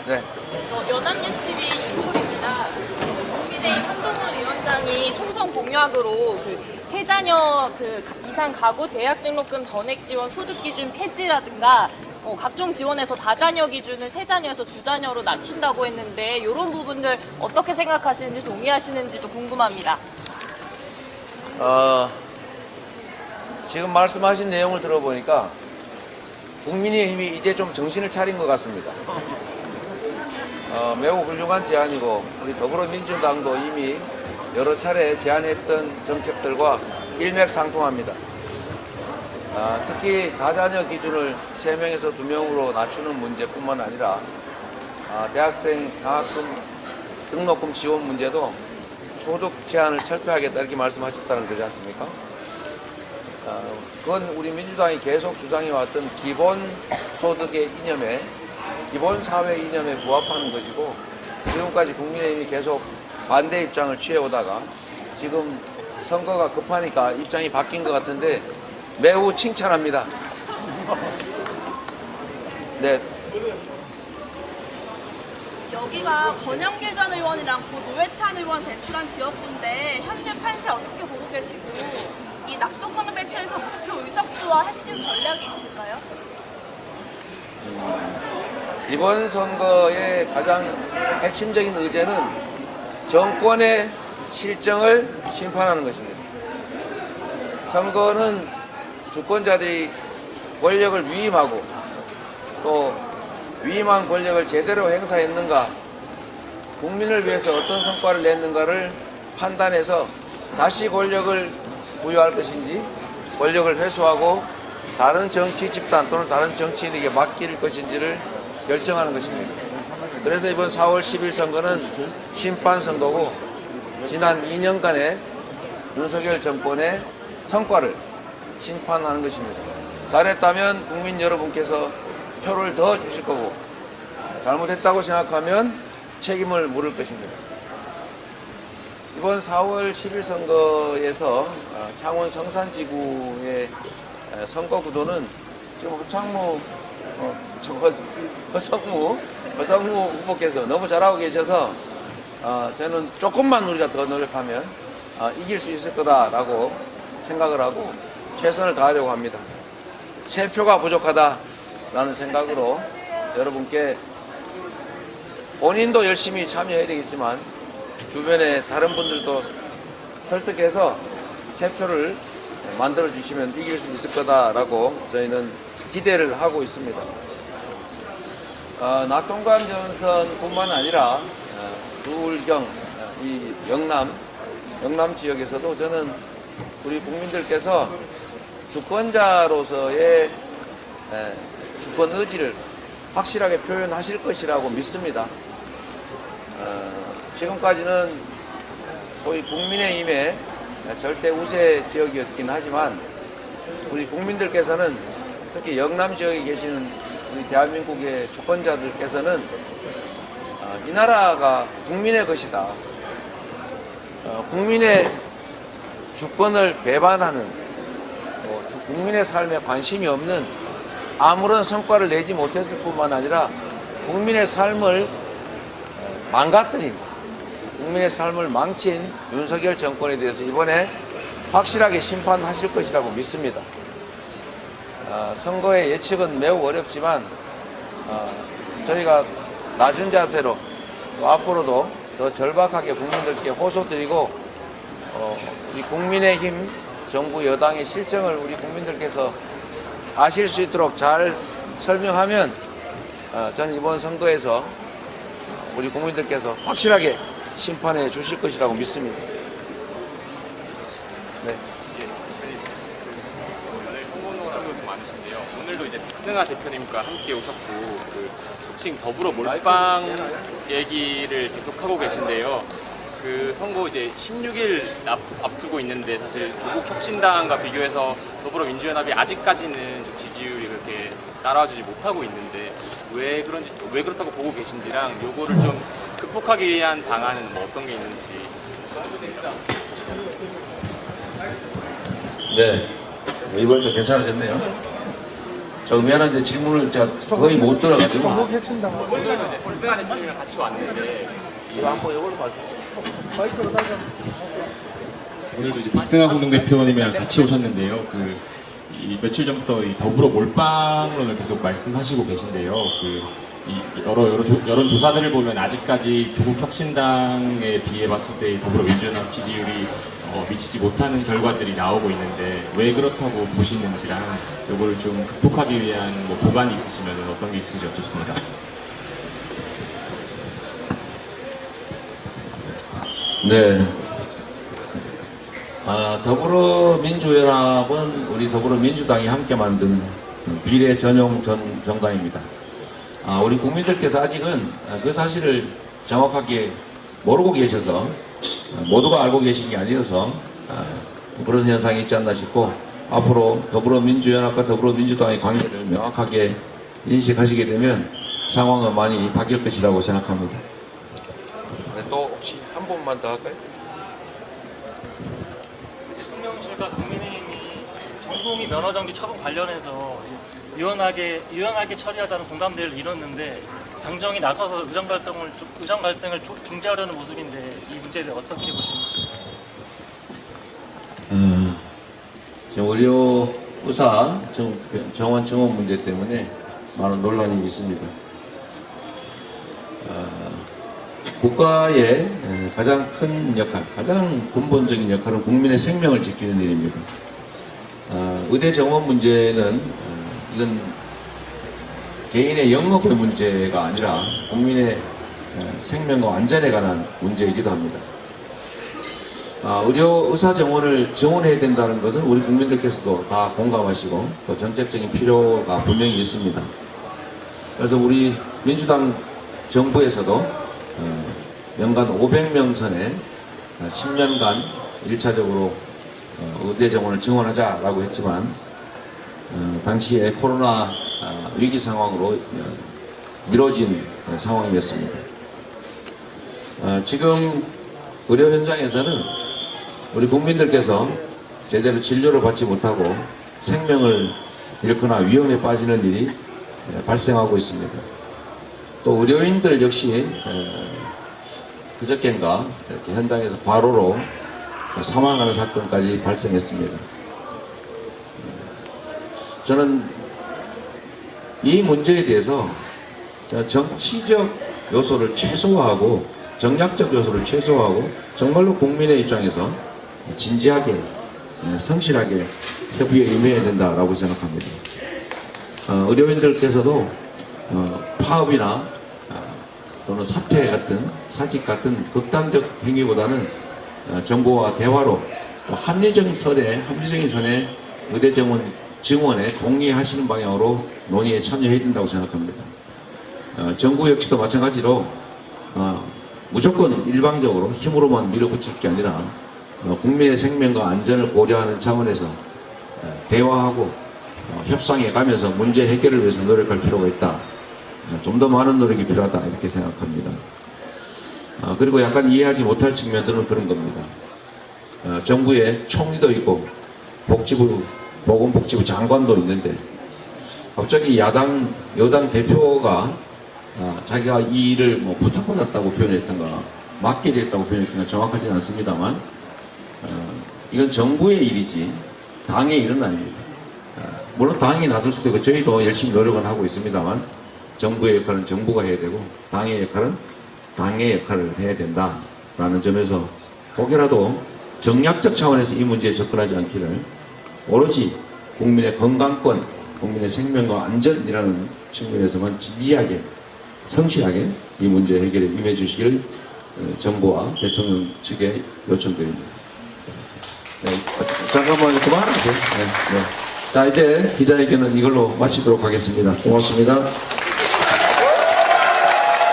네. 연합뉴스TV 윤솔입니다. 국민의힘 한동훈 위원장이 총선 공약으로 세 자녀 이상 가구 대학 등록금 전액 지원 소득 기준 폐지라든가 각종 지원에서 다자녀 기준을 세 자녀에서 두 자녀로 낮춘다고 했는데 이런 부분들 어떻게 생각하시는지 동의하시는지도 궁금합니다. 지금 말씀하신 내용을 들어보니까 국민의힘이 이제 좀 정신을 차린 것 같습니다. 매우 훌륭한 제안이고 우리 더불어민주당도 이미 여러 차례 제안했던 정책들과 일맥상통합니다. 특히 다자녀 기준을 3명에서 2명으로 낮추는 문제뿐만 아니라 대학생 장학금 등록금 지원 문제도 소득 제한을 철폐하겠다 이렇게 말씀하셨다는 거지 않습니까? 그건 우리 민주당이 계속 주장해왔던 기본소득의 이념에 기본사회 이념에 부합하는 것이고 지금까지 국민의힘이 계속 반대 입장을 취해오다가 지금 선거가 급하니까 입장이 바뀐 것 같은데 매우 칭찬합니다. 네. 여기가 권영길 전 의원이랑 고 노회찬 의원 배출한 지역구인데 현재 판세 어떻게 보고 계시고 이 낙동강 벨트에서 목표 의석수와 핵심 전략이 있을까요? 이번 선거의 가장 핵심적인 의제는 정권의 실정을 심판하는 것입니다. 선거는 주권자들이 권력을 위임하고 또 위임한 권력을 제대로 행사했는가, 국민을 위해서 어떤 성과를 냈는가를 판단해서 다시 권력을 부여할 것인지 권력을 회수하고 다른 정치 집단 또는 다른 정치인에게 맡길 것인지를 결정하는 것입니다. 그래서 이번 4월 10일 선거는 심판 선거고 지난 2년간의 윤석열 정권의 성과를 심판하는 것입니다. 잘했다면 국민 여러분께서 표를 더 주실 거고 잘못했다고 생각하면 책임을 물을 것입니다. 이번 4월 10일 선거에서 창원 성산지구의 선거 구도는 지금 허성무 후보께서 너무 잘하고 계셔서 저는 조금만 우리가 더 노력하면 이길 수 있을 거다라고 생각을 하고 최선을 다하려고 합니다. 3표가 부족하다라는 생각으로 여러분께 본인도 열심히 참여해야 되겠지만 주변에 다른 분들도 설득해서 3표를 만들어 주시면 이길 수 있을 거다라고 저희는 기대를 하고 있습니다. 낙동강 전선뿐만 아니라 두울경, 이 영남 지역에서도 저는 우리 국민들께서 주권자로서의 주권 의지를 확실하게 표현하실 것이라고 믿습니다. 지금까지는 소위 국민의힘의 절대 우세 지역이었긴 하지만 우리 국민들께서는 특히 영남 지역에 계시는 우리 대한민국의 주권자들께서는 이 나라가 국민의 것이다. 국민의 주권을 배반하는 국민의 삶에 관심이 없는 아무런 성과를 내지 못했을 뿐만 아니라 국민의 삶을 망가뜨린 국민의 삶을 망친 윤석열 정권에 대해서 이번에 확실하게 심판하실 것이라고 믿습니다. 선거의 예측은 매우 어렵지만 저희가 낮은 자세로 또 앞으로도 더 절박하게 국민들께 호소드리고 우리 국민의힘 정부 여당의 실정을 우리 국민들께서 아실 수 있도록 잘 설명하면 저는 이번 선거에서 우리 국민들께서 확실하게 심판해 주실 것이라고 믿습니다. 네. 선거가 많으신데요. 오늘도 이제 백승하 대표님과 함께 오셨고 속칭 더불어 몰빵 얘기를 계속하고 계신데요. 선거 이제 16일 앞두고 있는데 사실 조국 혁신당과 비교해서 더불어민주연합이 아직까지는 좀 지지율이 그렇게 따라와주지 못하고 있는데 왜 그렇다고 보고 계신지랑 요거를 좀 극복하기 위한 방안은 뭐 어떤 게 있는지. 네, 이번에 좀 괜찮아졌네요. 저 미안한데 질문을 제가 거의 못 들어가지고. 오늘도 이제 백승아 대표님이랑 같이 왔는데 이거 한번 이걸로 봐줘. 오늘도 이제 백승환 공동대표님이랑 같이 오셨는데요. 이 며칠 전부터 이 더불어 몰빵론을 계속 말씀하시고 계신데요. 이 여론 조사들을 보면 아직까지 조국 혁신당에 비해 봤을 때 이 더불어민주연합 지지율이 미치지 못하는 결과들이 나오고 있는데 왜 그렇다고 보시는지랑 이걸 좀 극복하기 위한 뭐 보관이 있으시면 어떤 게 있을지 여쭙습니다. 네. 더불어민주연합은 우리 더불어민주당이 함께 만든 비례 전용 정당입니다. 우리 국민들께서 아직은 그 사실을 정확하게 모르고 계셔서 모두가 알고 계신 게 아니어서 그런 현상이 있지 않나 싶고 앞으로 더불어민주연합과 더불어민주당의 관계를 명확하게 인식하시게 되면 상황은 많이 바뀔 것이라고 생각합니다. 또 혹시 한 번만 더 할까요? 대통령실과 국민의힘이 정동희 면허정지 처분 관련해서 유연하게 처리하자는 공감대를 이뤘는데 당정이 나서서 의정 갈등을 중재하려는 모습인데 이 문제에 대해 어떻게 보시는지. 지금 의료 의사 정원 증원 문제 때문에 많은 논란이 있습니다. 국가의 가장 큰 역할, 가장 근본적인 역할은 국민의 생명을 지키는 일입니다. 의대 정원 문제는 이건 개인의 영업의 문제가 아니라 국민의 생명과 안전에 관한 문제이기도 합니다. 의료 의사 정원을 증원해야 된다는 것은 우리 국민들께서도 다 공감하시고 또 정책적인 필요가 분명히 있습니다. 그래서 우리 민주당 정부에서도 연간 500명 선에 10년간 1차적으로 의대 정원을 증원하자라고 했지만 당시에 코로나 위기 상황으로 미뤄진 상황이었습니다. 지금 의료 현장에서는 우리 국민들께서 제대로 진료를 받지 못하고 생명을 잃거나 위험에 빠지는 일이 발생하고 있습니다. 또 의료인들 역시 그저께인가 이렇게 현장에서 과로로 사망하는 사건까지 발생했습니다. 저는 이 문제에 대해서 정치적 요소를 최소화하고 정략적 요소를 최소화하고 정말로 국민의 입장에서 진지하게 성실하게 협의에 임해야 된다라고 생각합니다. 의료인들께서도 파업이나 또는 사퇴 같은 사직 같은 극단적 행위보다는 정부와 대화로 합리적인 선에 의대 증원에 동의하시는 방향으로 논의에 참여해야 된다고 생각합니다. 정부 역시도 마찬가지로 무조건 일방적으로 힘으로만 밀어붙일 게 아니라 국민의 생명과 안전을 고려하는 차원에서 대화하고 협상해 가면서 문제 해결을 위해서 노력할 필요가 있다. 좀 더 많은 노력이 필요하다 이렇게 생각합니다. 그리고 약간 이해하지 못할 측면들은 그런 겁니다. 정부에 총리도 있고 보건복지부 장관도 있는데 갑자기 여당 대표가 자기가 이 일을 부탁받았다고 표현했던가 맡게 됐다고 표현했던가 정확하지는 않습니다만 이건 정부의 일이지 당의 일은 아닙니다. 물론 당이 나설 수도 있고 저희도 열심히 노력은 하고 있습니다만 정부의 역할은 정부가 해야 되고 당의 역할은 당의 역할을 해야 된다라는 점에서 혹여라도 정략적 차원에서 이 문제에 접근하지 않기를 오로지 국민의 건강권, 국민의 생명과 안전이라는 측면에서만 진지하게 성실하게 이 문제 해결에 임해 주시기를 정부와 대통령 측에 요청드립니다. 네, 잠깐만 그만하세요. 네. 자, 이제 기자회견은 이걸로 마치도록 하겠습니다. 고맙습니다.